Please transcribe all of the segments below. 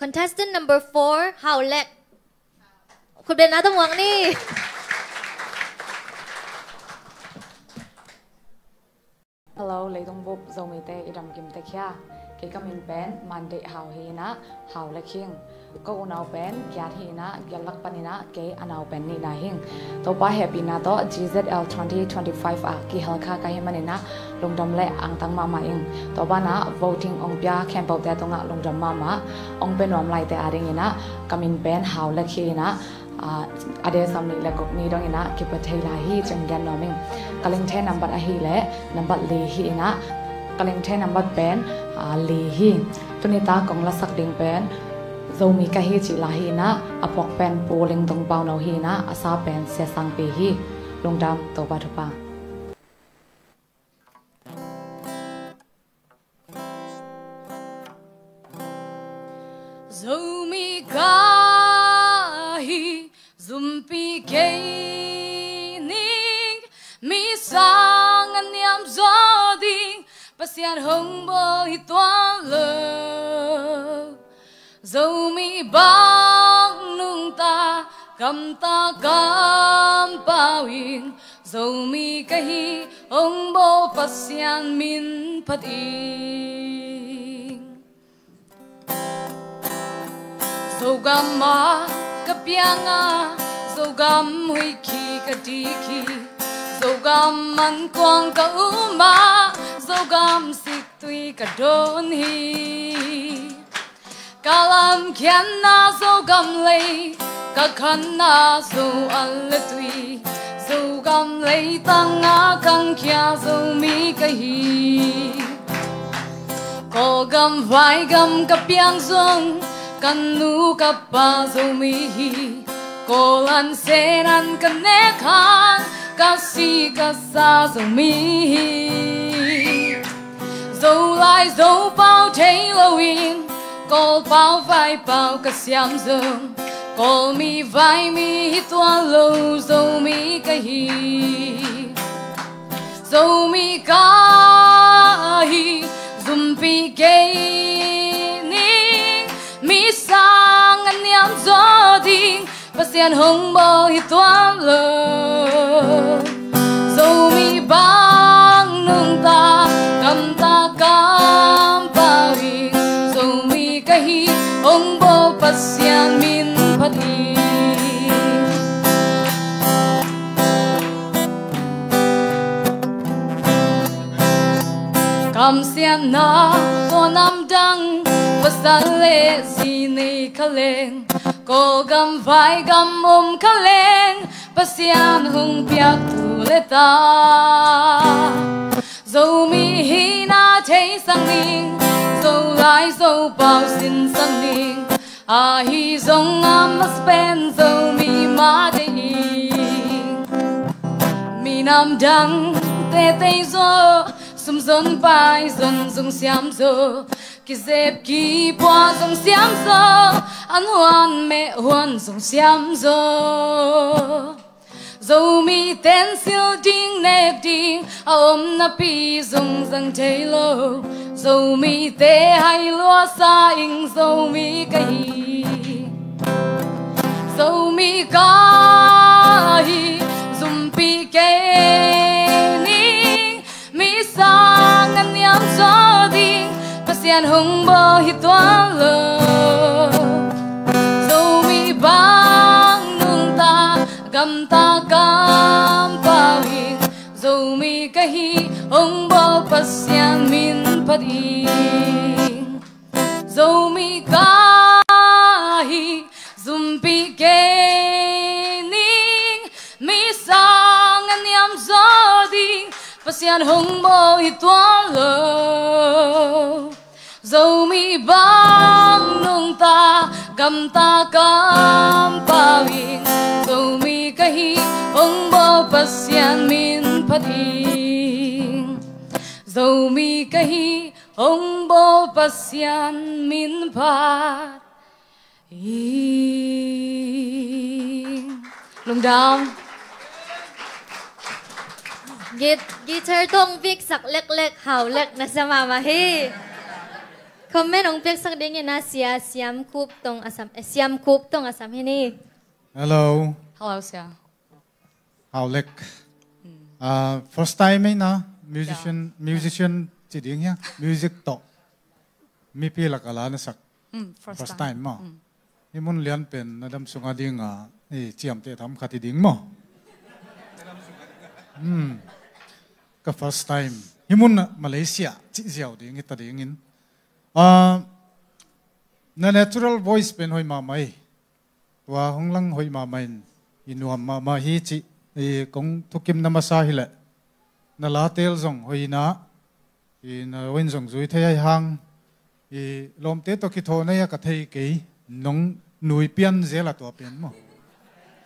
contestant number 4 หาวเล็กคุณเป็นนักตะมวงนี่Hello, lấy tung bút dầu mì tê idam kim tê kia. Cái cầm in pen Monday hào hi na hào lek hieng. Ko unau pen gyat hi na gyalak panina ke anau pen ni na hieng. To pa happy na to GZL 2025 a ki halkha ka hi manina lungdam le ang tang mama ing. To ba na voting ong pya campau te to nga lungdam mama ong pen wam lai te aring ina kam in pen hào lek hi na ada samni le kok ni dong ina ki pathai la hi changyan noming kaling the number a hi le number le hi ina kaling the number pen le hi tunita kong la sak ding pen zomi ka hi chi la hi na apok pen poling tong pau no hi na asa pen se sang pe hi lungdam to ba thupa zomi ka Zumpi kaining mi sang anyam zoding pasian hongbol hitwang le zomi bang nung ta kam pawing zomi kahi hongbol pasian min pating zogama kapianga zogam hui ki kadiki zogam man kwang ka uma zogam sik tui ka don hi kalam kyan na zogam lei ka khan na zo al tui zogam lei tanga kang kya zo mi ka hi ko gam vai gam kapiang zong kanu kapa zomi kolan senan kanekan kasi kasa zomi zo lai zo pao tailoring kol pao vai pao kasyam zong kol mi vai mi hitwa lo zomi kahi zomi kahi zumpi kay mi sang anyam zoding pasian hongbo hitwam lo zomi bang nung ta kam pawing zomi kahi hongbo pasian min pati kam sian na ko nam dang pasale sine kaleng ko gam vai gam kaleng pasian hung piak tu leta zomi hina chei sang ning zo lai zo pao sin sang ning a hi zong am spen zomi ma de mi nam dang te te zo sum zon pai zon zong siam zo ki dẹp ki bua dòng xiêm zo ăn hoan mẹ hoan dòng xiêm zo dâu mi tên siêu ding nẹp ding ôm na pi dòng dòng thấy lo dâu mi tê hay lúa sa ing dâu mi cây dâu mi kai zum pi cây mi sang anh yam zo ding pasian hongbo hitwang lo zomi bang nung ta kam pawing zomi kahi hongbo pasian min pating zomi kahi zumpi kening mi sang anyam zoding pasian hongbo hitwang lo zomi bang nung ta kam pawing zomi kahi hongbo pasian min pating zomi kahi hongbo pasian min pating lungdam guitar tong big sak lek lek hào lek na sa mama hi comment ông biết sắc đến na siam kup tong asam ini. Hello. Hello, Sia. Hào Lek. First time ấy na musician chỉ tiếng nhá, music to. Mi pi là cả na sak. First time mà. Ni muốn liên pen na đam sunga ding chiam te tham khati ding mo. Cái first time. Ni muốn Malaysia chỉ giàu ding ita ding in. Na natural voice pen hoi ma mai. Wa hong lang hoi ma mai. Inuam ma hi chi kong thukim namasa hile. Na la tel zong hoi na. Na wen zong zui thei hang. Lom te to ki tho na ya ka thei ke nong nui pian zela to pian mo.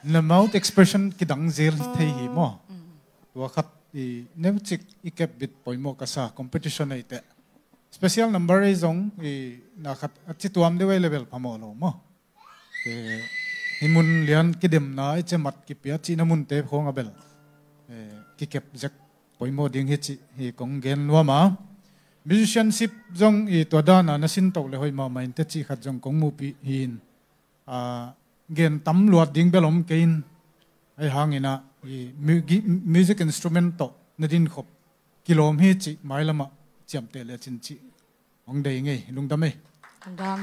Na mouth expression ki dang zel thei hi mo. Wa khat nem chik ikep bit poimo ka sa competition ai te. Special number is zong na khat chi tuam de we level phamo lo mo. Himun lian kidem na che mat ki pia chi namun te khong abel. Ki kep jak poimo ding hi chi hi kong gen wa ma. Musicianship zong to dana na sin to le hoi ma main te chi khat zong kong mu pi hin. Gen tam luat ding belom kein ai hangina music instrument to na din khop kilom hi chi mai lama chiam te le chin chi ong dei nge lungdam e Lungdam.